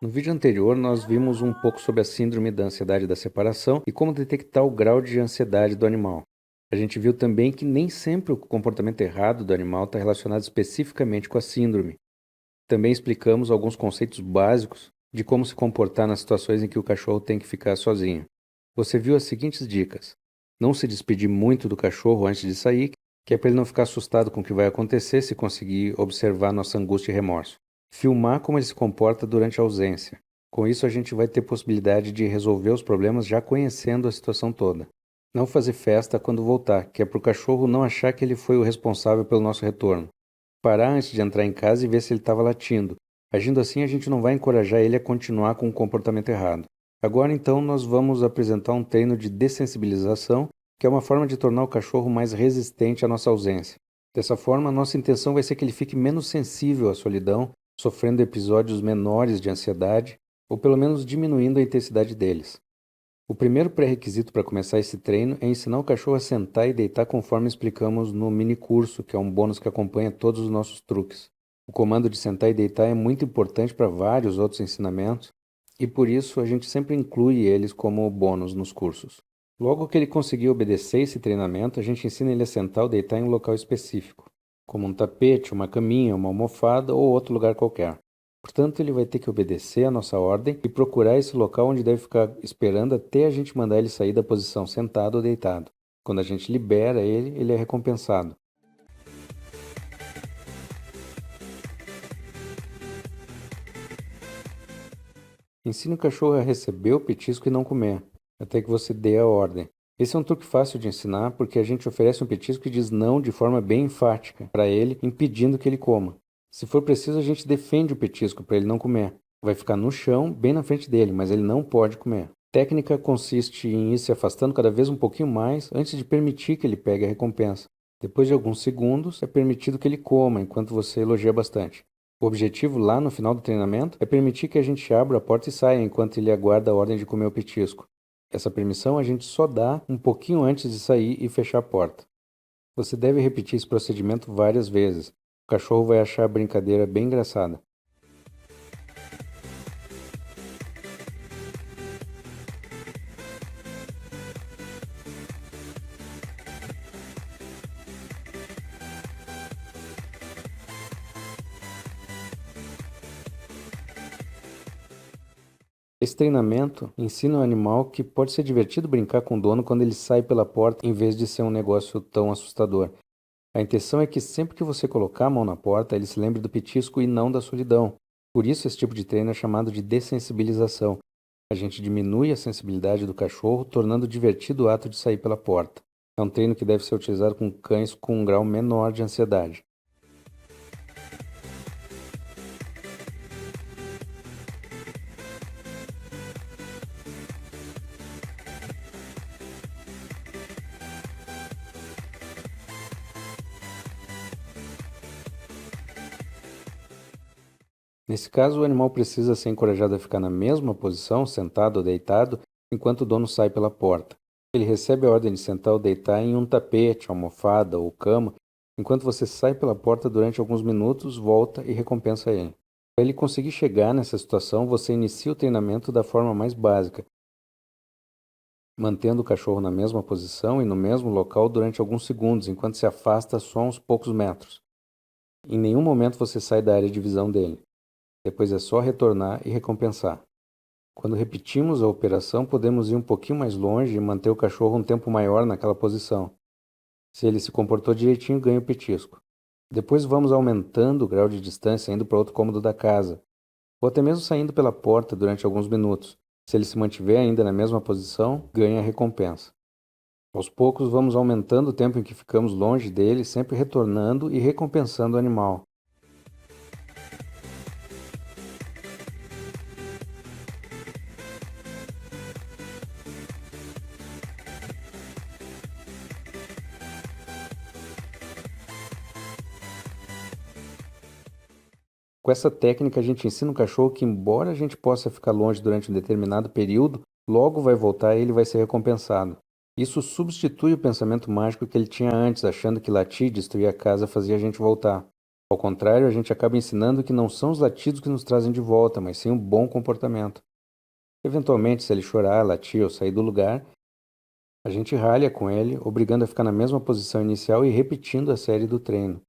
No vídeo anterior, nós vimos um pouco sobre a síndrome da ansiedade da separação e como detectar o grau de ansiedade do animal. A gente viu também que nem sempre o comportamento errado do animal está relacionado especificamente com a síndrome. Também explicamos alguns conceitos básicos de como se comportar nas situações em que o cachorro tem que ficar sozinho. Você viu as seguintes dicas: não se despedir muito do cachorro antes de sair, que é para ele não ficar assustado com o que vai acontecer se conseguir observar nossa angústia e remorso. Filmar como ele se comporta durante a ausência. Com isso, a gente vai ter possibilidade de resolver os problemas já conhecendo a situação toda. Não fazer festa quando voltar, que é para o cachorro não achar que ele foi o responsável pelo nosso retorno. Parar antes de entrar em casa e ver se ele estava latindo. Agindo assim, a gente não vai encorajar ele a continuar com o comportamento errado. Agora, então, nós vamos apresentar um treino de dessensibilização, que é uma forma de tornar o cachorro mais resistente à nossa ausência. Dessa forma, a nossa intenção vai ser que ele fique menos sensível à solidão, sofrendo episódios menores de ansiedade, ou pelo menos diminuindo a intensidade deles. O primeiro pré-requisito para começar esse treino é ensinar o cachorro a sentar e deitar conforme explicamos no mini curso, que é um bônus que acompanha todos os nossos truques. O comando de sentar e deitar é muito importante para vários outros ensinamentos, e por isso a gente sempre inclui eles como bônus nos cursos. Logo que ele conseguir obedecer esse treinamento, a gente ensina ele a sentar ou deitar em um local específico, como um tapete, uma caminha, uma almofada ou outro lugar qualquer. Portanto, ele vai ter que obedecer a nossa ordem e procurar esse local onde deve ficar esperando até a gente mandar ele sair da posição sentado ou deitado. Quando a gente libera ele, ele é recompensado. Ensine o cachorro a receber o petisco e não comer, até que você dê a ordem. Esse é um truque fácil de ensinar porque a gente oferece um petisco e diz não de forma bem enfática para ele, impedindo que ele coma. Se for preciso, a gente defende o petisco para ele não comer. Vai ficar no chão, bem na frente dele, mas ele não pode comer. A técnica consiste em ir se afastando cada vez um pouquinho mais antes de permitir que ele pegue a recompensa. Depois de alguns segundos, é permitido que ele coma enquanto você elogia bastante. O objetivo lá no final do treinamento é permitir que a gente abra a porta e saia enquanto ele aguarda a ordem de comer o petisco. Essa permissão a gente só dá um pouquinho antes de sair e fechar a porta. Você deve repetir esse procedimento várias vezes. O cachorro vai achar a brincadeira bem engraçada. Esse treinamento ensina o animal que pode ser divertido brincar com o dono quando ele sai pela porta em vez de ser um negócio tão assustador. A intenção é que sempre que você colocar a mão na porta, ele se lembre do petisco e não da solidão. Por isso, esse tipo de treino é chamado de dessensibilização. A gente diminui a sensibilidade do cachorro, tornando divertido o ato de sair pela porta. É um treino que deve ser utilizado com cães com um grau menor de ansiedade. Nesse caso, o animal precisa ser encorajado a ficar na mesma posição, sentado ou deitado, enquanto o dono sai pela porta. Ele recebe a ordem de sentar ou deitar em um tapete, almofada ou cama, enquanto você sai pela porta durante alguns minutos, volta e recompensa ele. Para ele conseguir chegar nessa situação, você inicia o treinamento da forma mais básica, mantendo o cachorro na mesma posição e no mesmo local durante alguns segundos, enquanto se afasta só uns poucos metros. Em nenhum momento você sai da área de visão dele. Depois é só retornar e recompensar. Quando repetimos a operação, podemos ir um pouquinho mais longe e manter o cachorro um tempo maior naquela posição. Se ele se comportou direitinho, ganha o petisco. Depois vamos aumentando o grau de distância, indo para outro cômodo da casa, ou até mesmo saindo pela porta durante alguns minutos. Se ele se mantiver ainda na mesma posição, ganha a recompensa. Aos poucos, vamos aumentando o tempo em que ficamos longe dele, sempre retornando e recompensando o animal. Com essa técnica, a gente ensina o cachorro que, embora a gente possa ficar longe durante um determinado período, logo vai voltar e ele vai ser recompensado. Isso substitui o pensamento mágico que ele tinha antes, achando que latir e destruir a casa fazia a gente voltar. Ao contrário, a gente acaba ensinando que não são os latidos que nos trazem de volta, mas sim um bom comportamento. Eventualmente, se ele chorar, latir ou sair do lugar, a gente ralha com ele, obrigando a ficar na mesma posição inicial e repetindo a série do treino.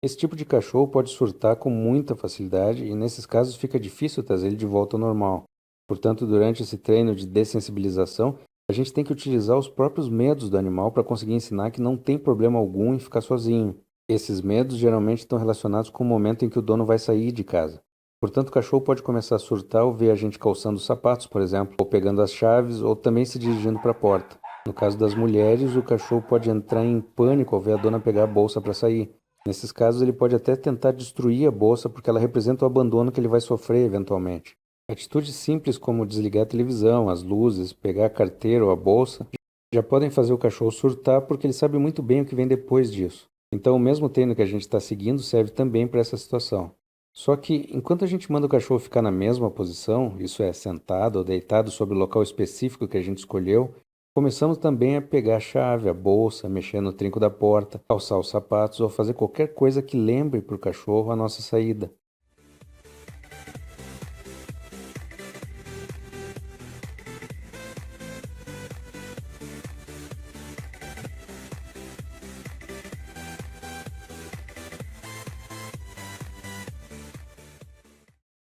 Esse tipo de cachorro pode surtar com muita facilidade e, nesses casos, fica difícil trazer ele de volta ao normal. Portanto, durante esse treino de dessensibilização, a gente tem que utilizar os próprios medos do animal para conseguir ensinar que não tem problema algum em ficar sozinho. Esses medos geralmente estão relacionados com o momento em que o dono vai sair de casa. Portanto, o cachorro pode começar a surtar ao ver a gente calçando os sapatos, por exemplo, ou pegando as chaves, ou também se dirigindo para a porta. No caso das mulheres, o cachorro pode entrar em pânico ao ver a dona pegar a bolsa para sair. Nesses casos, ele pode até tentar destruir a bolsa porque ela representa o abandono que ele vai sofrer eventualmente. Atitudes simples como desligar a televisão, as luzes, pegar a carteira ou a bolsa já podem fazer o cachorro surtar porque ele sabe muito bem o que vem depois disso. Então, o mesmo treino que a gente está seguindo serve também para essa situação. Só que, enquanto a gente manda o cachorro ficar na mesma posição, isso é, sentado ou deitado sobre o local específico que a gente escolheu, começamos também a pegar a chave, a bolsa, mexer no trinco da porta, calçar os sapatos ou fazer qualquer coisa que lembre para o cachorro a nossa saída.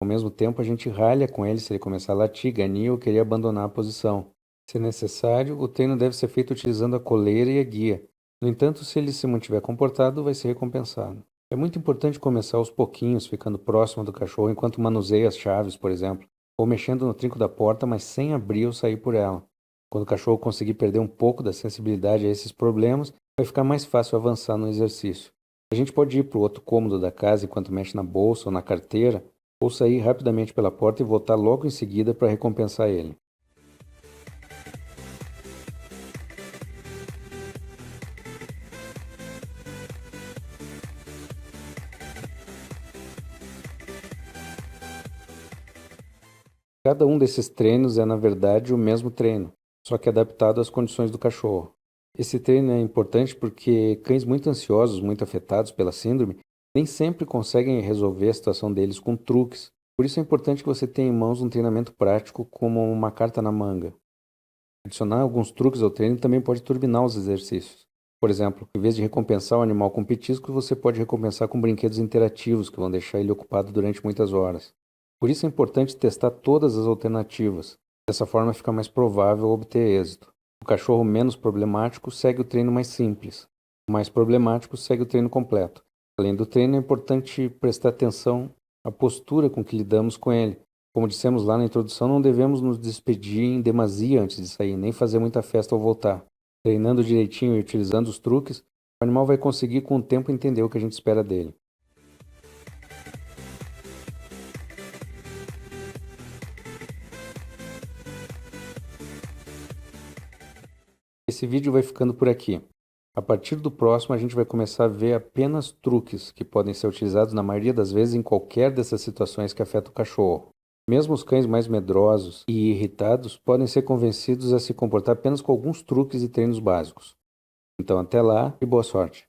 Ao mesmo tempo, a gente ralha com ele se ele começar a latir, ganir ou querer abandonar a posição. Se necessário, o treino deve ser feito utilizando a coleira e a guia. No entanto, se ele se mantiver comportado, vai ser recompensado. É muito importante começar aos pouquinhos, ficando próximo do cachorro enquanto manuseia as chaves, por exemplo, ou mexendo no trinco da porta, mas sem abrir ou sair por ela. Quando o cachorro conseguir perder um pouco da sensibilidade a esses problemas, vai ficar mais fácil avançar no exercício. A gente pode ir para o outro cômodo da casa enquanto mexe na bolsa ou na carteira, ou sair rapidamente pela porta e voltar logo em seguida para recompensar ele. Cada um desses treinos é, na verdade, o mesmo treino, só que adaptado às condições do cachorro. Esse treino é importante porque cães muito ansiosos, muito afetados pela síndrome, nem sempre conseguem resolver a situação deles com truques. Por isso é importante que você tenha em mãos um treinamento prático como uma carta na manga. Adicionar alguns truques ao treino também pode turbinar os exercícios. Por exemplo, em vez de recompensar o animal com petiscos, você pode recompensar com brinquedos interativos que vão deixar ele ocupado durante muitas horas. Por isso é importante testar todas as alternativas. Dessa forma fica mais provável obter êxito. O cachorro menos problemático segue o treino mais simples. O mais problemático segue o treino completo. Além do treino, é importante prestar atenção à postura com que lidamos com ele. Como dissemos lá na introdução, não devemos nos despedir em demasia antes de sair, nem fazer muita festa ao voltar. Treinando direitinho e utilizando os truques, o animal vai conseguir com o tempo entender o que a gente espera dele. Esse vídeo vai ficando por aqui. A partir do próximo, a gente vai começar a ver apenas truques que podem ser utilizados na maioria das vezes em qualquer dessas situações que afetam o cachorro. Mesmo os cães mais medrosos e irritados podem ser convencidos a se comportar apenas com alguns truques e treinos básicos. Então, até lá e boa sorte!